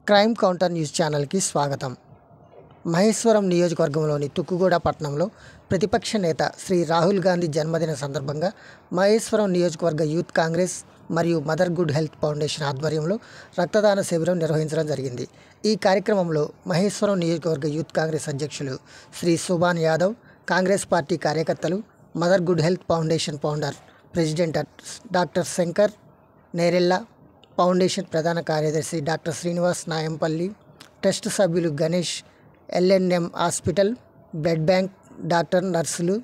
Crime counter news ఛానల్కి స్వాగతం. మహేశ్వరం నియోజకవర్గంలోని తుక్కుగూడ పట్టణంలో ప్రతిపక్ష నేత శ్రీ రాహుల్ గాంధీ జన్మదిన సందర్భంగా మహేశ్వరం నియోజకవర్గ యూత్ కాంగ్రెస్ మరియు మదర్ గుడ్ హెల్త్ ఫౌండేషన్ ఆధ్వర్యంలో రక్తదాన శిబిరం నిర్వహించడం జరిగింది. ఈ కార్యక్రమంలో మహేశ్వరం నియోజకవర్గ యూత్ కాంగ్రెస్ అధ్యక్షులు శ్రీ సుభాన్ యాదవ్, కాంగ్రెస్ పార్టీ కార్యకర్తలు, mother good health foundation founder president doctor Shankar Nerella, foundation ప్రధాన కార్యదర్శి డాక్టర్ శ్రీనివాస్ నాయంపల్లి, ట్రస్ట్ సభ్యులు Ganesh, LNM hospital, blood bank doctor, నర్సులు,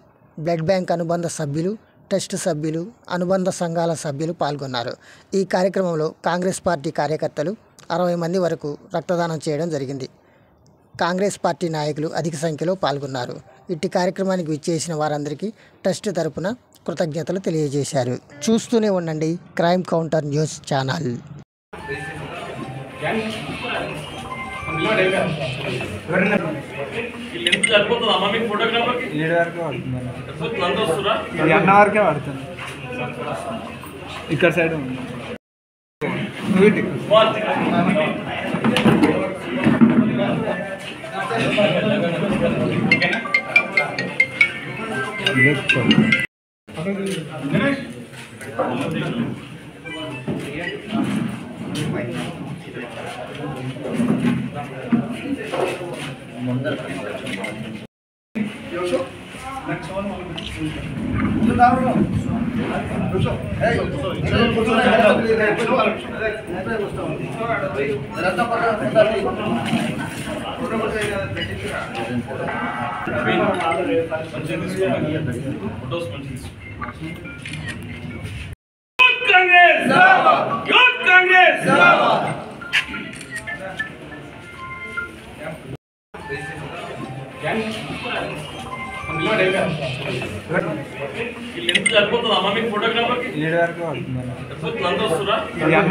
బ్లడ్ బ్యాంక్ అనుబంధ సభ్యులు, ట్రస్ట్ సభ్యులు, అనుబంధ సంఘాల సభ్యులు పాల్గొన్నారు. ఈ కార్యక్రమంలో కాంగ్రెస్ పార్టీ కార్యకర్తలు 60 మంది వరకు రక్తదానం చేయడం జరిగింది. కాంగ్రెస్ పార్టీ నాయకులు అధిక సంఖ్యలో పాల్గొన్నారు. ఇట్టి కార్యక్రమానికి విచ్చేసిన వారందరికీ ట్రస్ట్ తరపున కృతజ్ఞతలు తెలియజేశారు. చూస్తూనే ఉండండి క్రైమ్ కౌంటర్ న్యూస్ ఛానల్. ఇక్కడ సైడ్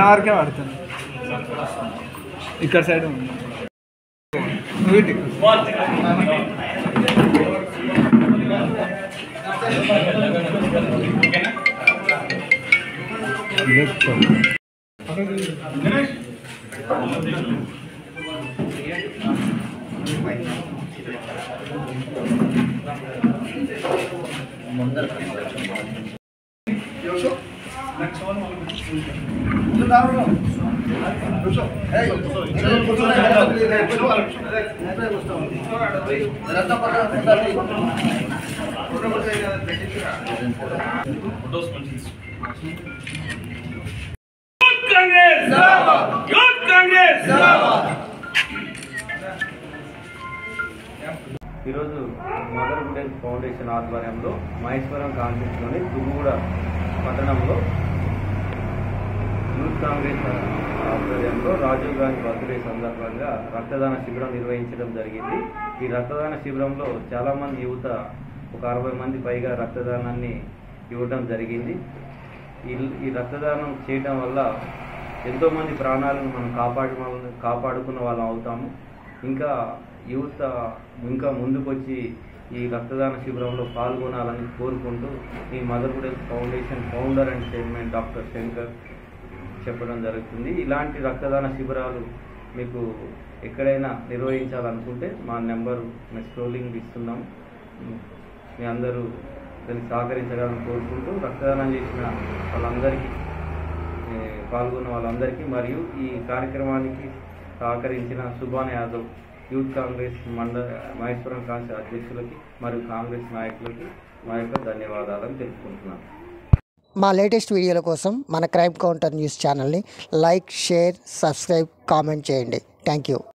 వరకే పడుతుంది. ఇక్కడ సైడ్ ఈరోజు మదర్ గుడ్ హెల్త్ ఫౌండేషన్ ఆధ్వర్యంలో మహేశ్వరం కాన్స్టిట్యూన్సీలోని తుక్కుగూడ పట్టణంలో యూత్ కాంగ్రెస్ ఆధ్వర్యంలో రాజీవ్ గాంధీ బర్త్డే సందర్భంగా రక్తదాన శిబిరం నిర్వహించడం జరిగింది. ఈ రక్తదాన శిబిరంలో చాలామంది యువత, ఒక 60 మంది పైగా రక్తదానాన్ని ఇవ్వడం జరిగింది. ఈ రక్తదానం చేయటం వల్ల ఎంతోమంది ప్రాణాలను మనం కాపాడుకున్న వాళ్ళం అవుతాము. ఇంకా యువత ఇంకా ముందుకొచ్చి ఈ రక్తదాన శిబిరంలో పాల్గొనాలని కోరుకుంటూ ఈ mother good health foundation founder and chairman doctor Shankar చెప్పడం జరుగుతుంది. ఇలాంటి రక్తదాన శిబిరాలు మీకు ఎక్కడైనా నిర్వహించాలనుకుంటే మా నెంబరు స్క్రోలింగ్ ఇస్తున్నాము. మీ అందరూ దానికి సహకరించగలని కోరుకుంటూ మతదానం చేసిన వాళ్ళందరికీ, పాల్గొన్న వాళ్ళందరికీ మరియు ఈ కార్యక్రమానికి సహకరించిన సుభాన్ యాదవ్, యూత్ కాంగ్రెస్ మహేశ్వరం కాంగ్రెస్ అధ్యక్షులకి మరియు కాంగ్రెస్ నాయకులకి మా యొక్క ధన్యవాదాలను తెలుపుకుంటున్నాను. మా లేటెస్ట్ వీడియోల కోసం మన క్రైమ్ కౌంటర్ న్యూస్ ఛానల్ని లైక్, షేర్, సబ్స్క్రైబ్, కామెంట్ చేయండి. Thank you.